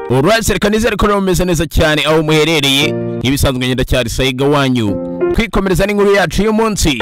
Alright, reka nizere ko mumeze neza cyane aho muherereye. Nk'ibisanzwe ngenda cyari Saiga wanyu. Twikomereza n'inkuru yacu y'umunsi.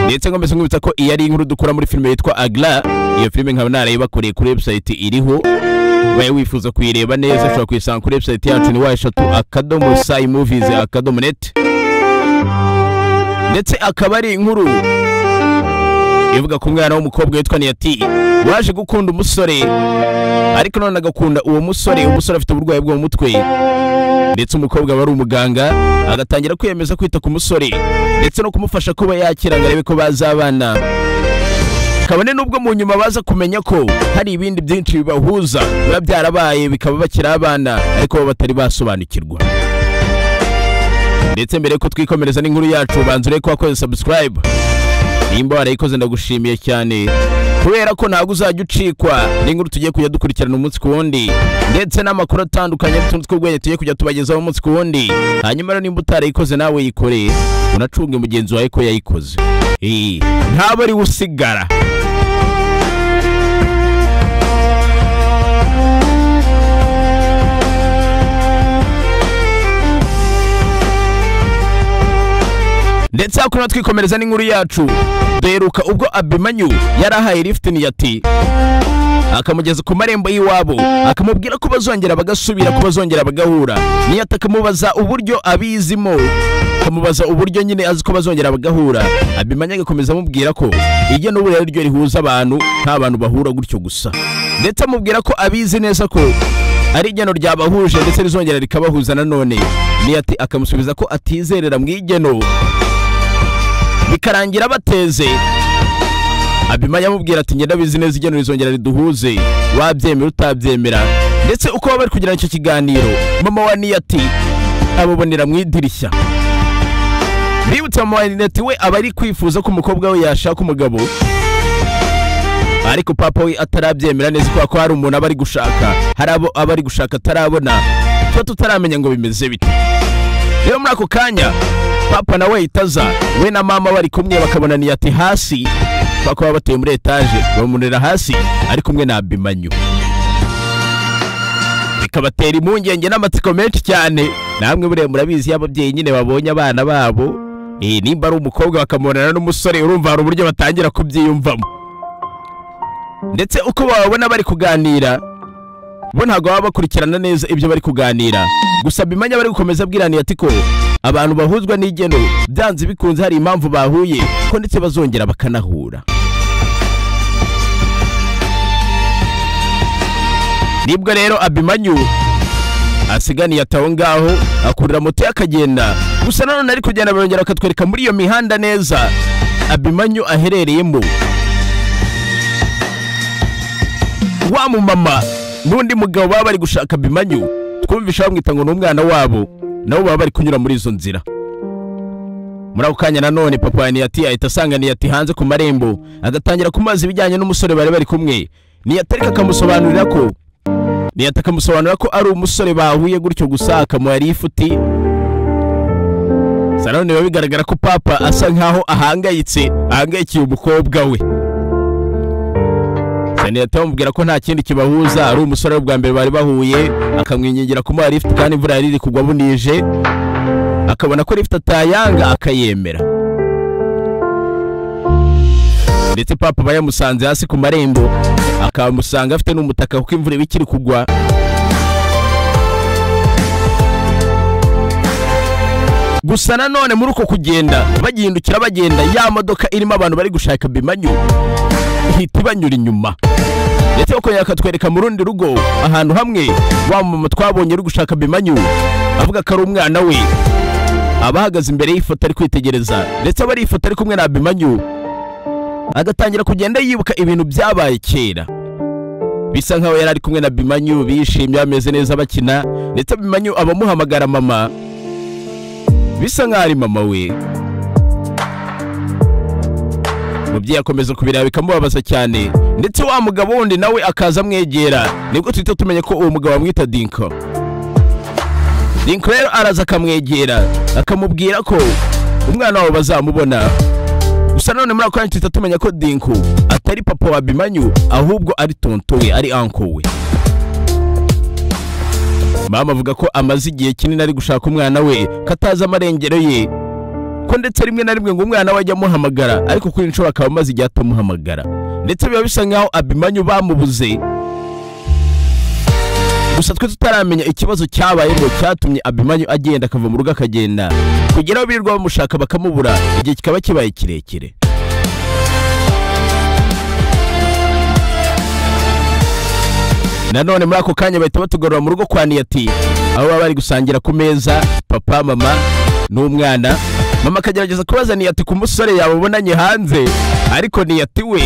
Ndetse ngomeze nkubitsa ko iyi ari inkuru dukora muri filime yitwa Agla. Iyo filime nkaba narayibakoreye kuri website iriho. Waye wifuza kuyireba neza ushobora kuyisanga kuri website yacu ni wa3.movies.net. Ndetse akaba ari inkuru ivuga ku mwana w'umukobwa witwa Niyati waje gukunda umusore ariko none agakunda uwo musore afite uburwayi bwo mu mutwe. Ndetse umukobwa bari umuganga agatangira kwiyemeza kwita ku musore ndetse no kumufasha kuba yakira ngo arebe ko bazabana. Kabone nubwo mu nyuma baza kumenya ko hari ibindi byinshi bibahuza biba byarabaye bikaba bakira abana ariko bo batari basobanukirwa. Ndetse mbere ko twikomereza n'inkuru yacu banzure ko wakoze subscribe. Nimba warayikoze ndagushimiye cyane kubera ko ntago uzajya ucikwa n'inkuru tugiye kujya dukurikirana umunsi ku wundi ndetse n'amakuru atandukanye n'utundi tw'ubwenge tugiye kujya tubagezaho umunsi ku wundi. Hanyuma rero nimba utarayikoze nawe yikore unacunge mugenzi wawe ko yayikoze, ntaba ari usigara. Ndetse hakuna twikomereza n'inkuru yacu duheruka ubwo Abimanyu yarahaye lift Niyati akamugeza ku marembo y'iwabo akamubwira ko bazongera bagasubira ko bazongera bagahura. Niyati akamubaza uburyo abizimo, akamubaza uburyo nyine azi ko bazongera bagahura. Abimanyu agakomeza amubwira ko iryo n'uburere ryo rihuza abantu nta bantu bahura gutyo gusa. Ndetse amubwira ko abizi neza ko ari igeno ryabahuje ndetse rizongera rikabahuza nanone. Niyati akamusubiza ko atizerera mu igeno bikarangira bateze. Abimanyu amubwira ati ngenda bizi neza igeno rizongera riduhuze wabyemera utabyemera. Ndetse uko bari kugira icyo kiganiro mama wa Niyati abubonera mu idirishya. Bibutse mama wa Niyati we abari kwifuza ko umukobwa we yashaka umugabo ariko papa we atarabyemera neza ko hari umuntu abari gushaka, hari abo abari gushaka atarabona cyo tutaramenya ngo bimeze bite. Rero muri ako kanya papa nawe itaza we na mama bari kumwe bakabona Niyati hasi bakaba bateye muri etage bamunera hasi ari kumwe na Abimanyu. Bikabatera impungenge n'amatsiko menshi cyane. Namwe bure murabizi y'ababyeyi nyine babonye abana babo nimba ari umukobwa bakamubonana n'umusore urumva hari uburyo batangira kubyiyumvamo. Ndetse uko babona bari kuganira bo ntago baba bakurikirana neza ibyo bari kuganira. Gusa Abimanyu bari gukomeza abwira Niyati ko abantu bahuzwa n'igeno byanze bikunze hari impamvu bahuye ko ndetse bazongera bakanahura. Nibwo rero Abimanyu asiganiye ataho ngaho akurira moto yakagenda. Gusa nanone ari kugenda barongera akatwereka muri iyo mihanda neza Abimanyu aherereyemo wa mu mama n'undi mugabo baba bari gushaka Abimanyu twumvisha bamwita ngo n'umwana wabo nabo baba bari kunyura muri izo nzira. Muri ako kanya nanone papa wa Niyati ahita asanga Niyati hanze ku marembo agatangira kumaza ibijyanye n'umusore bari kumwe. Niyati akamusobanurira ko ari umusore bahuye gutyo gusa akamuha ifuti. Sanone biba bigaragara ko papa asa nkaho ahangayikiye umukobwa we. Niyati amubwira ko nta kindi kibahuza ari umusore bwa mbere bari bahuye akamwingingira kumuha lift kandi imvura yari iri kugwa bunije akabona ko lift atayanga akayemera. Ndetse papa bayamusanze hasi ku marembo akamusanga afite n'umutaka kuko imvura ibikiri kugwa. Gusa nanone muri uko kugenda bagenda ya modoka irimo abantu bari gushaka Abimanyu ihita ibanyura inyuma. Ndetse uko yakatwereka mu rundi rugo ahantu hamwe wa mama twabonye uri gushaka Abimanyu avuga ko ari umwana we abahagaze imbere y'ifoto ari kwitegereza. Ndetse abari ifoto ari kumwe na Abimanyu agatangira kugenda yibuka ibintu byabaye kera bisa nkaho yari ari kumwe na Abimanyu bishimye bameze neza bakina. Ndetse Abimanyu abamuhamagara mama bisa nkaho ari mama we. Umubyeyi akomeza kubireba bikamubabaza cyane. Ndetse wa mugabo wundi nawe akaza amwegera nibwo tuhita tumenya ko uwo mugabo amwita Dinko. Dinko rero araza akamwegera akamubwira ko umwana wabo bazamubona. Gusa none muri ako kanya tuhita tumenya ko Dinko atari papa wa Abimanyu ahubwo ari tonto we, ari uncle we. mama avuga ko amaze igihe kinini ari gushaka umwana we kataza amarengero ye, ko ndetse rimwe na rimwe ngo umwana we ajya amuhamagara ariko kuri inshuro akaba amaze igihe atamuhamagara, ndetse biba bisa nkaho Abimanyu bamubuze. Gusa twe tutaramenya ikibazo cyabaye ngo cyatumye Abimanyu agenda akava mu rugo akagenda, kugera aho birirwa bamushaka bakamubura, igihe kikaba kibaye kirekire. Nanone muri ako kanya bahita batugarura mu rugo kwa Niyati, aho baba bari gusangira ku meza, papa, mama n'umwana. Mama akagerageza kubaza Niyati ku musore yababonanye hanze, ariko Niyati we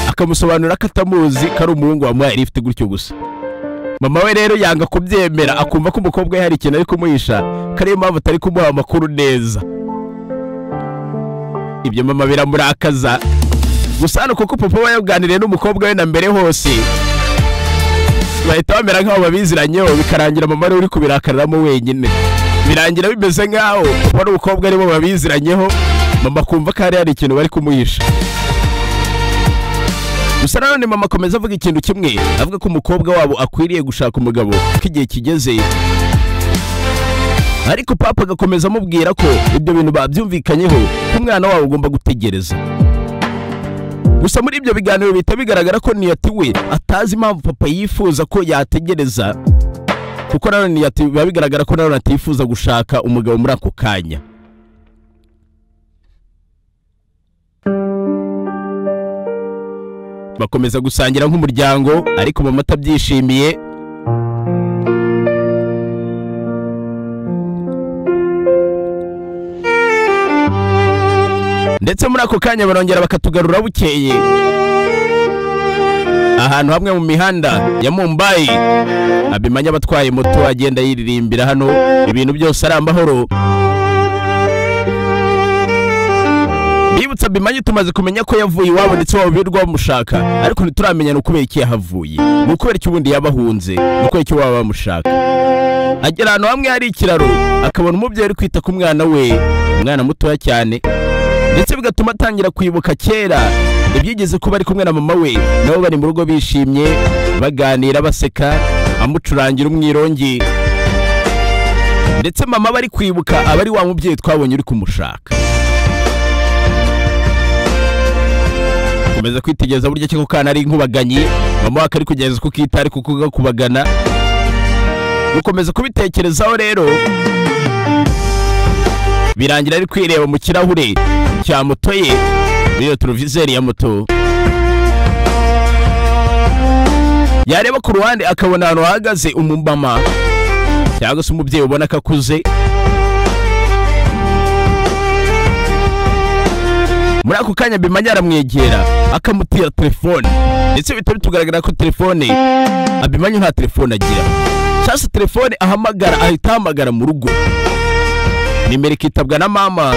akamusobanurira ko atamuzi, ko ari umuhungu wamuhaye lift gutyo gusa. Mama we rero yanga kubyemera, akumva ko umukobwa we hari ikintu ari kumuhisha, kariyo mpamvu atari kumuha amakuru neza. Ibyo mama biramurakaza. Gusa hano kuko papa we yaganiriye n'umukobwa we na mbere hose, bahita bamera nk'aho babiziranyeho, bikarangira mama we uri kubirakariramo wenyine. Birangira bimeze nk'aho papa n'umukobwa aribo babiziranyeho, mama kumva ko hari ikintu bari kumuhisha. Gusa nanone mama akomeza avuga ikintu kimwe, avuga ko umukobwa wabo akwiriye gushaka umugabo ko igihe kigeze, ariko papa agakomeza amubwira ko ibyo bintu babyumvikanyeho, ko umwana wabo ugomba gutegereza. Gusa muri ibyo biganiro bihita bigaragara ko Niyati we atazi impamvu papa yifuza ko yategereza, kuko nanone Niyati biba bigaragara ko nanone atifuza gushaka umugabo muri ako kanya. Bakomeza gusangira nk'umuryango, ariko mama atabyishimiye. Ndetse muri ako kanya barongera bakatugarura bukeye ahantu hamwe mu mihanda ya Mumbai. Abimanyu abatwaye moto agenda yiririmbira hano, ibintu byose ari amahoro. Bibutsa Abimanyu tumaze kumenya ko yavuye iwabo ndetse wabo birirwa bamushaka, ariko ntituramenya n'ukubera iki yahavuye, n'ukubera iki ubundi yabahunze, n'ukubera iki waba bamushaka. Agera ahantu hamwe hari ikiraro, akabona umubyeyi uri kwita ku mwana we, umwana mutoya cyane, ndetse bigatuma atangira kwibuka kera ibyigeze kuba ari kumwe na mama we, nabo bari mu rugo bishimye baganira baseka, amucurangira umwirongi, ndetse mama bari kwibuka abari wa mubyeyi twabonye uri kumushaka. Komeza kwitegereza buryo cyo kana ari inkubaganyi, mama we akari kugerageza kukitari kuko kubagana. Gukomeza kubitekerezaho rero, birangira ari kwireba mu kirahure cya moto ye, iyo televiseri ya moto. Yareba ku ruhande akabona ahantu hahagaze umumama cyangwa se umubyeyi ubona ko akuze. Muri ako kanya Abimanyu aramwegera akamutira telefone, ndetse bihita bitugaragara ko telefone Abimanyu nta telefone agira. Cyase telefone ahamagara, ahita ahamagara mu rugo, nimero ikitabwa na mama,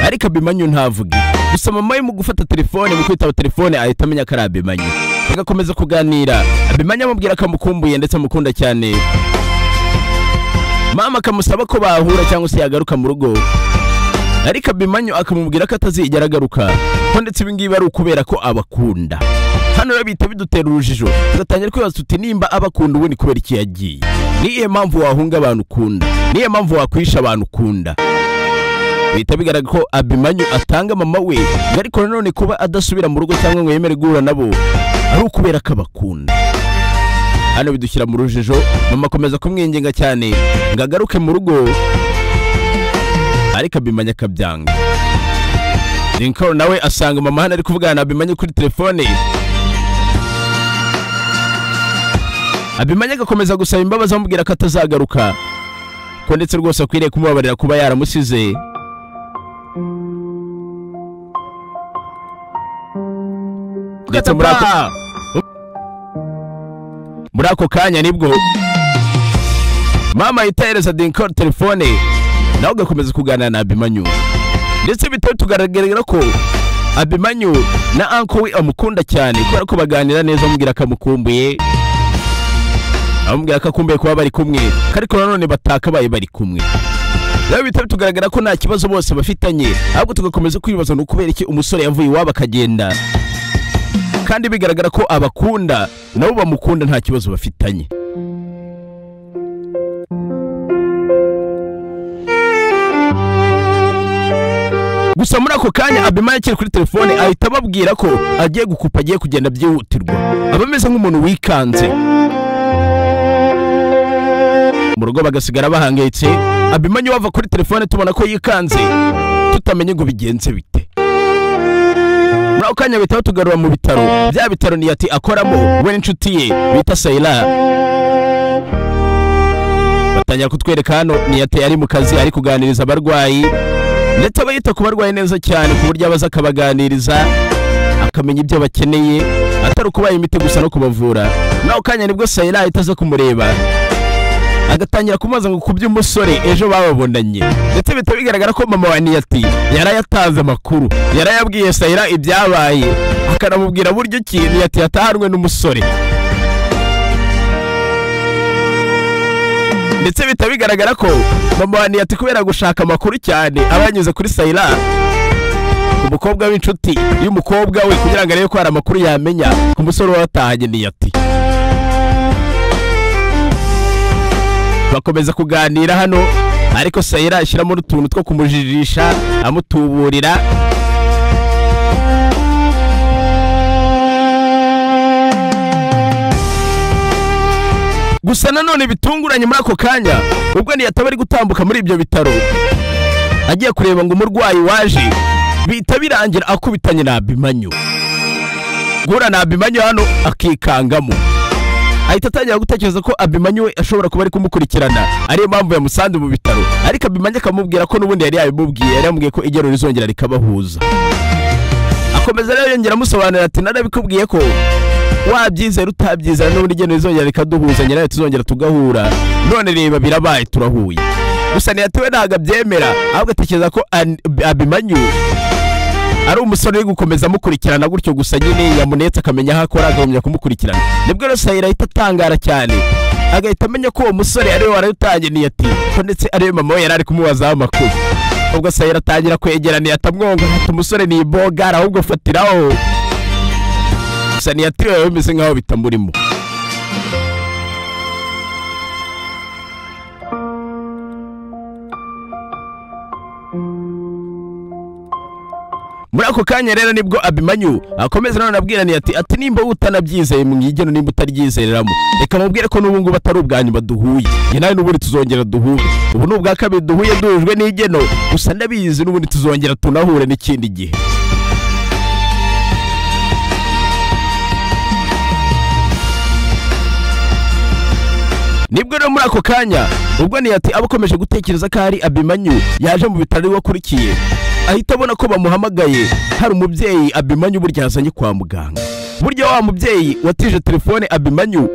ariko Abimanyu ntavuge. Gusa mama we mu gufata telefone, mu kwitaba telefone, ahita amenya ko ari Abimanyu. Bagakomeza kuganira, Abimanyu amubwira ko amukumbuye ndetse amukunda cyane. Mama akamusaba ko bahura cyangwa se yagaruka mu rugo, ariko Abimanyu akamubwira ko atazigera agaruka, ko ndetse ibi ngibi ari ukubera ko abakunda. Hano rero bihita bidutera urujijo, tugatangira kwibaza tuti nimba abakunda ubundi kubera iki yagiye? Niye mpamvu wahunga abantu ukunda? Niye mpamvu wakwisha abantu ukunda? Bihita bigaragara ko Abimanyu atanga mama we, ariko nanone kuba adasubira mu rugo cyangwa ngo yemere guhura nabo ari ukubera ko abakunda. Hano bidushyira mu rujijo, mama akomeza kumwinginga cyane ngo agaruke mu rugo, ariko Abimanyu akabyanga. Lincoln nawe asanga mama hano ari kuvugana na Abimanyu kuri telefone. Abimanyu agakomeza gusaba imbabazi amubwira ko atazagaruka, ko ndetse rwose akwiriye kumubabarira kuba yaramusize. Ndetse muri ako kanya nibwo mama yitahereza Lincoln telefone, nawe agakomeza kuganira na Abimanyu, ndetse bitewe tugaragara ko Abimanyu na uncle we amukunda cyane, kubera ko baganira neza, amubwira ko amukumbuye, amubwira ko akumbuye kuba bari kumwe, ariko nanone batakabaye bari kumwe. Rero bitewe tugaragara ko nta kibazo bose bafitanye, ahubwo tugakomeza kwibaza no kubera iki umusore yavuye iwabo akagenda, kandi bigaragara ko abakunda nabo bamukunda nta kibazo bafitanye. gusa muri ako kanya Abimanyu akiri kuri telefone ahita ababwira ko agiye gukupa, agiye kugenda byihutirwa, abameze nk'umuntu wikanze. Mu rugo bagasigara bahangayitse, Abimanyu wava kuri telefone tubona ko yikanze, tutamenye ngo bigenze bite. Muri ako kanya bahita batugarura mu bitaro, bya bitaro Niyati akoramo we n'inshuti ye bita Sayira. Batangira kutwereka hano Niyati ari mu kazi, ari kuganiriza abarwayi, ndetse bayita ku barwayi neza cyane ku buryo abaza akabaganiriza, akamenya ibyo bakeneye, atari ukubaha imiti gusa no kubavura. Muri ako kanya nibwo Sayira ahita aza kumureba, agatangira kumubaza ngo ku by'umusore ejo bababonanye, ndetse bihita bigaragara ko mama wa Niyati yarayatanze amakuru, yarayabwiye Sayira ibyabaye, akanamubwira buryo ki Niyati yatahanwe n'umusore. Ndetse bihita bigaragara ko mama wa Niyati kubera gushaka amakuru cyane abanyuze kuri Sayira, umukobwa w'inshuti y'umukobwa we, kugira ngo arebe ko hari amakuru yamenya ku musore watahanye Niyati. Bakomeza kuganira hano, ariko Sayira ashyiramo utuntu two kumujijisha, amutuburira. Gusa nanone bitunguranye muri ako kanya, ubwo Niyati ari gutambuka muri ibyo bitaro agiye kureba ngo umurwayi waje, bihita birangira akubitanye na Abimanyu. Guhura na Abimanyu hano akikangamo, ahita atangira gutekereza ko Abimanyu we ashobora kuba ari kumukurikirana, ariyo mpamvu yamusanze mu bitaro. Ariko Abimanyu akamubwira ko n'ubundi yari yabimubwiye, yari yamubwiye ko igero rizongera rikabahuza. Akomeza rero yongera amusobanurira ati narabikubwiye ko wabyizera utabyizera n'ubundi igero rizongera rikaduhuza, nyirayo tuzongera tugahura, none reba birabaye turahuye. Gusa Niyati we ntabwo abyemera, ahubwo atekereza ko Abimanyu ari umusore uri gukomeza amukurikirana gutyo gusa nyine yamunetse akamenya aho akora, agahumya kumukurikirana. Nibwo rero Sayira ahita atangara cyane, agahita amenya ko uwo musore ariwe waratangiye Niyati, ko ndetse ariwe mama we yari ari kumubazaho amakuru. Ubwo Sayira atangira kwegera Niyati amwonga, ati umusore ni ibogara ahubwo fatiraho. Gusa Niyati we bimeze nk'aho bitamurimo. Muri ako kanya rero nibwo Abimanyu akomeza none abwira Niyati ati nimba utanabyizeye mu igeno, nimba utaryizereramo, reka mubwire ko n'ubu ngubu atari ubwa nyuma duhuye, njye nawe n'ubundi tuzongera duhure. Ubu ni ubwa kabiri duhuye duhujwe n'igeno, gusa ndabizi n'ubundi tuzongera tunahure n'ikindi gihe. Nibwo rero muri ako kanya ubwo Niyati abakomeje gutekereza ko ari Abimanyu yaje mu bitaro wakurikiye, ahita abona ko bamuhamagaye, hari umubyeyi Abimanyu burya yazanye kwa muganga. Burya wa mubyeyi watije telefone Abimanyu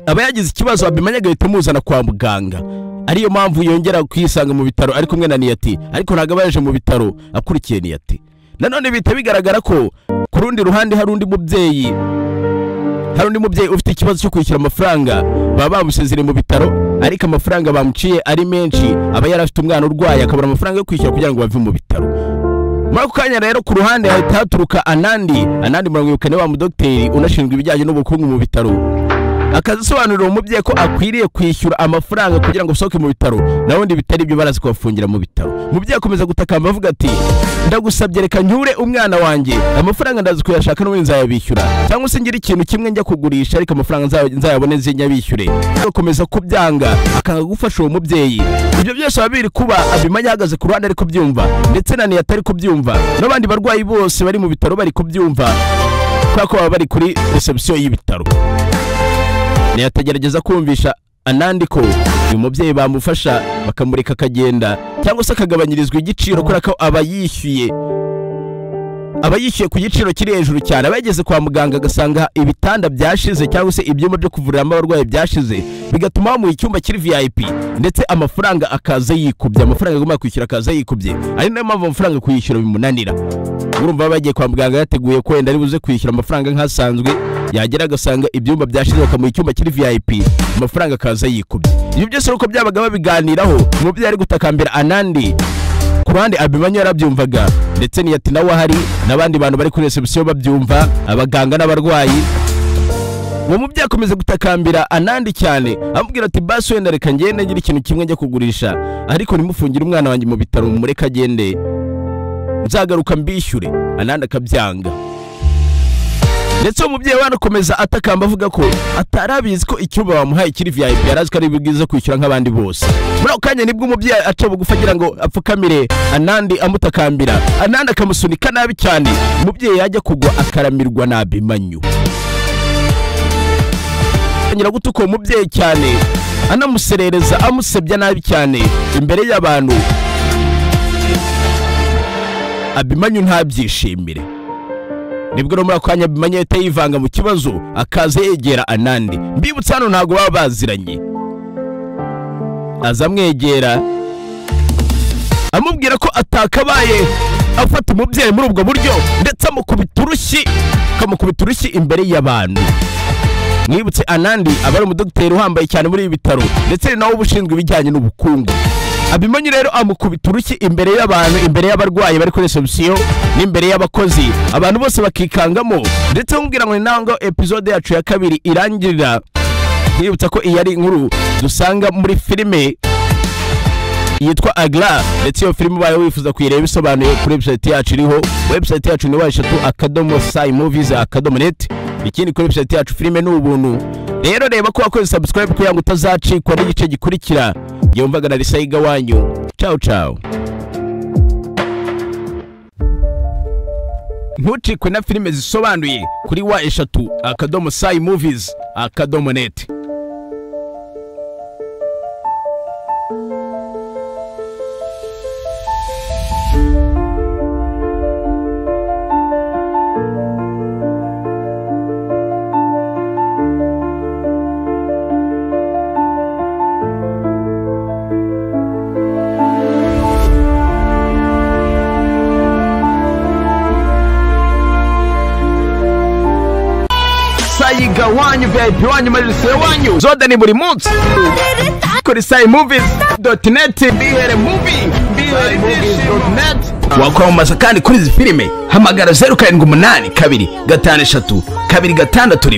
aba yagize ikibazo, Abimanyu agahita amuzana kwa muganga, ariyo mpamvu yongera kwisanga mu bitaro ari kumwe na Niyati, ariko ntabwo abaje mu bitaro akurikiye Niyati. Nanone bihita bigaragara ko ku rundi ruhande hari undi mubyeyi ufite ikibazo cyo kwishyura amafaranga, baba bamusezereye mu bitaro, ariko amafaranga bamuciye ari menshi, aba yarafite umwana urwaye akabura amafaranga yo kwishyura kugira ngo bave mu bitaro. Muri ako kanya rero ku ruhande hahita haturuka Anandi muramwibuka ni wa mudogiteri unashinzwe ibijyanye n'ubukungu mu bitaro, akazisobanurira umubyeyi ko akwiriye kwishyura amafaranga kugira ngo asohoke mu bitaro, nabundi bitari ibyo barazi kubafungira mu bitaro. Umubyeyi akomeza gutakamba avuga ati ndagusabye reka nyure umwana wanjye, amafaranga ndazi kuyashaka n'ubundi nzayabishyura, cyangwa se ngira ikintu kimwe njya kugurisha ariko amafaranga nzayabone nyabishyure. Akomeza kubyanga, akanga gufasha uwo mubyeyi. Ibyo byose babiri kuba Abimanyu ahagaze ku ruhande ariko kubyumva, ndetse na Niyati ari kubyumva, n'abandi barwayi bose bari mu bitaro bari kubyumva, kubera ko baba bari kuri reception y'ibitaro. Niyati agerageza kumvisha Anandi ko uyu mubyeyi bamufasha bakamureka akagenda, cyangwa se akagabanyirizwa igiciro kubera ko aba yishyuye ku giciro kiri hejuru cyane. Abageze kwa muganga agasanga ibitanda byashize cyangwa se ibyuma byo kuvuriramo abarwayi byashize, bigatuma bamuha icyumba kiri VIP, ndetse amafaranga akaza yikubye, amafaranga agomba kwishyura akaza yikubye, ari nayo mpamvu amafaranga kuyishyura bimunanira. Urumva bagiye kwa muganga yateguye ko wenda ari buze kwishyura amafaranga nk'asanzwe, yagera agasanga ibyumba byashize bakamuha icyumba kiri VIP, amafaranga akaza yikubye. Ibyo byose uko byabaga babiganiraho, umubyeyi ari gutakambira Anandi, ku ruhande Abimanyu yarabyumvaga, ndetse Niyati nawe ahari, n'abandi bantu bari kuri reception babyumva, abaganga n'abarwayi. Uwo mubyeyi akomeza gutakambira Anandi cyane, amubwira ati basi wenda reka ngende ngira ikintu kimwe njya kugurisha, ariko nimufungire umwana wanjye mu bitaro mumureka agende. nzagaruka mbishyure. Anandi akabyanga. Ndetse umubyeyi wanakomeza atakamba avuga ko atarabizi ko icyumba bamuhaye kiri VIP, yarazi ko ari bwiza kwishyura nk'abandi bose. Muri ako kanya nibwo umubyeyi aca bugufi agira ngo apfukamire Anandi amutakambira. Anandi akamusunika nabi cyane, umubyeyi yajya kugwa akaramirwa na Abimanyu. Anyira gutuka umubyeyi cyane, anamuserereza amusebya nabi cyane imbere y'abantu. Abimanyu ntabyishimire. Nibwo muri ako kanya Abimanyu yahita yivanga mu kibazo, akaza yegera Anandi. Mbibutsa hano ntago baba baziranye. Aza amwegera amubwira ko atakabaye afata umubyeyi muri ubwo buryo, ndetse akamukubita urushyi imbere y'abantu. Mwibutse Anandi aba ari umudogiteri uhambaye cyane muri ibi bitaro, ndetse nawe ubushinzwe ibijyanye n'ubukungu. Abimanyu rero amukubita urushyi imbere y'abantu, imbere y'abarwayi bari kuri reception n'imbere y'abakozi. Abantu bose bakikangamo, ndetse bamubwira ngo nango episode yacu ya kabiri irangirira. Mwibutsa ko iyi ari inkuru dusanga muri filime yitwa Agla, ndetse iyo filime bayo wifuza kuyireba bisobanuye kuri website yacu iriho. Website yacu ni wa3.movies.net. Ikindi kuri website yacu filime n'ubuntu. Rero reba ko wakoze subscribe kugira ngo utazacikwa n'igice gikurikira. Yumvaga na Risayiga wanyu. Ciao ciao. Ntucikwe na filime zisobanuye kuri wa3.movies.net. Sayiga wanyu, VIP wanyu, marise wanyu, zoda ni buri munsi kuri saimovies.net. Bihere movie, bihere movies.net. Wakwamamaza kandi kuri izi filime, hamagara 0782 256 266.